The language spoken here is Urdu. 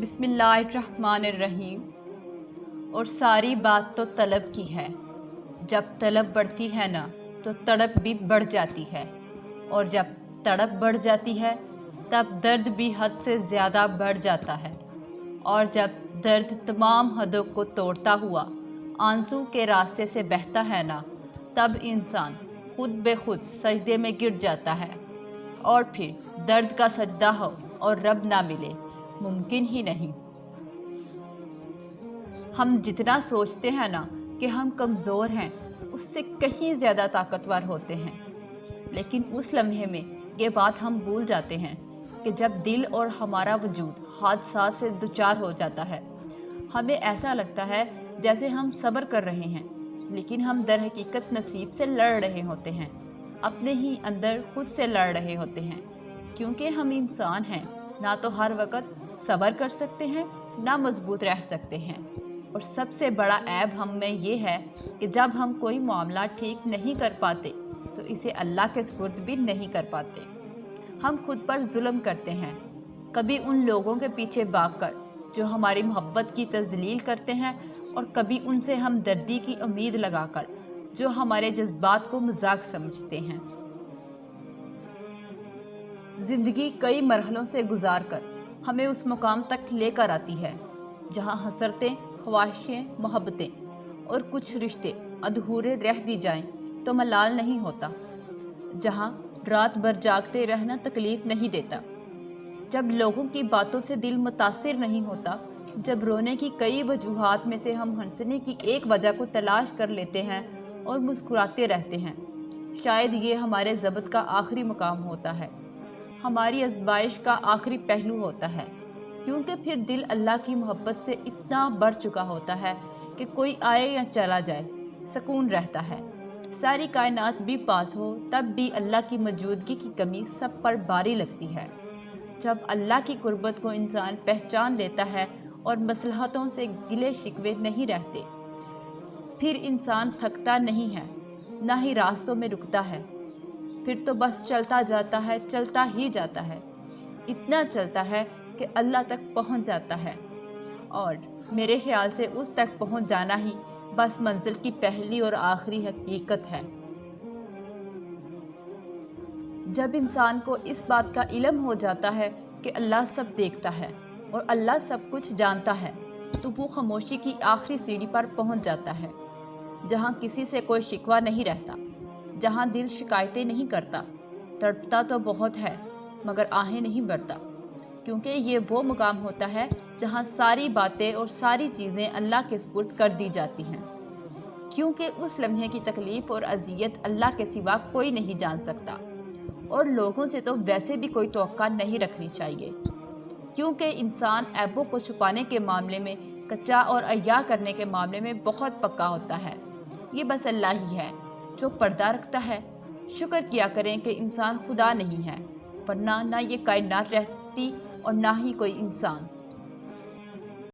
بسم اللہ الرحمن الرحیم۔ اور ساری بات تو طلب کی ہے، جب طلب بڑھتی ہے نا تو تڑپ بھی بڑھ جاتی ہے، اور جب تڑپ بڑھ جاتی ہے تب درد بھی حد سے زیادہ بڑھ جاتا ہے، اور جب درد تمام حدوں کو توڑتا ہوا آنسو کے راستے سے بہتا ہے نا تب انسان خود بے خود سجدے میں گر جاتا ہے، اور پھر درد کا سجدہ ہو اور رب نہ ملے ممکن ہی نہیں۔ ہم جتنا سوچتے ہیں نا کہ ہم کمزور ہیں اس سے کہیں زیادہ طاقتور ہوتے ہیں، لیکن اس لمحے میں یہ بات ہم بھول جاتے ہیں کہ جب دل اور ہمارا وجود حادثات سے دوچار ہو جاتا ہے ہمیں ایسا لگتا ہے جیسے ہم صبر کر رہے ہیں، لیکن ہم در حقیقت نصیب سے لڑ رہے ہوتے ہیں، اپنے ہی اندر خود سے لڑ رہے ہوتے ہیں، کیونکہ ہم انسان ہیں، نہ تو ہر وقت صبر کر سکتے ہیں نہ مضبوط رہ سکتے ہیں، اور سب سے بڑا عیب ہم میں یہ ہے کہ جب ہم کوئی معاملہ ٹھیک نہیں کر پاتے تو اسے اللہ کے سپرد بھی نہیں کر پاتے۔ ہم خود پر ظلم کرتے ہیں، کبھی ان لوگوں کے پیچھے بھاگ کر جو ہماری محبت کی تذلیل کرتے ہیں، اور کبھی ان سے ہمدردی کی امید لگا کر جو ہمارے جذبات کو مذاق سمجھتے ہیں۔ زندگی کئی مرحلوں سے گزار کر ہمیں اس مقام تک لے کر آتی ہے جہاں حسرتیں، خواہشیں، محبتیں اور کچھ رشتے ادھورے رہ بھی جائیں تو ملال نہیں ہوتا، جہاں رات بھر جاگتے رہنا تکلیف نہیں دیتا، جب لوگوں کی باتوں سے دل متاثر نہیں ہوتا، جب رونے کی کئی وجوہات میں سے ہم ہنسنے کی ایک وجہ کو تلاش کر لیتے ہیں اور مسکراتے رہتے ہیں۔ شاید یہ ہمارے ضبط کا آخری مقام ہوتا ہے، ہماری آزمائش کا آخری پہلو ہوتا ہے، کیونکہ پھر دل اللہ کی محبت سے اتنا بڑھ چکا ہوتا ہے کہ کوئی آئے یا چلا جائے سکون رہتا ہے۔ ساری کائنات بھی پاس ہو تب بھی اللہ کی موجودگی کی کمی سب پر بھاری لگتی ہے۔ جب اللہ کی قربت کو انسان پہچان لیتا ہے اور مصلحتوں سے گلے شکوے نہیں رہتے، پھر انسان تھکتا نہیں ہے نہ ہی راستوں میں رکتا ہے، پھر تو بس چلتا جاتا ہے، چلتا ہی جاتا ہے، اتنا چلتا ہے کہ اللہ تک پہنچ جاتا ہے، اور میرے خیال سے اس تک پہنچ جانا ہی بس منزل کی پہلی اور آخری حقیقت ہے۔ جب انسان کو اس بات کا علم ہو جاتا ہے کہ اللہ سب دیکھتا ہے اور اللہ سب کچھ جانتا ہے تو وہ خاموشی کی آخری سیڑھی پر پہنچ جاتا ہے، جہاں کسی سے کوئی شکوہ نہیں رہتا، جہاں دل شکایتیں نہیں کرتا، تڑپتا تو بہت ہے مگر آہیں نہیں بھرتا، کیونکہ یہ وہ مقام ہوتا ہے جہاں ساری باتیں اور ساری چیزیں اللہ کے سپرد کر دی جاتی ہیں، کیونکہ اس لمحے کی تکلیف اور اذیت اللہ کے سوا کوئی نہیں جان سکتا، اور لوگوں سے تو ویسے بھی کوئی توقع نہیں رکھنی چاہیے، کیونکہ انسان عیبوں کو چھپانے کے معاملے میں کچا اور عیاں کرنے کے معاملے میں بہت پکا ہوتا ہے۔ یہ بس اللہ ہی ہے جو پردہ رکھتا ہے۔ شکر کیا کریں کہ انسان خدا نہیں ہے، ورنہ نہ یہ کائنات رہتی اور نہ ہی کوئی انسان۔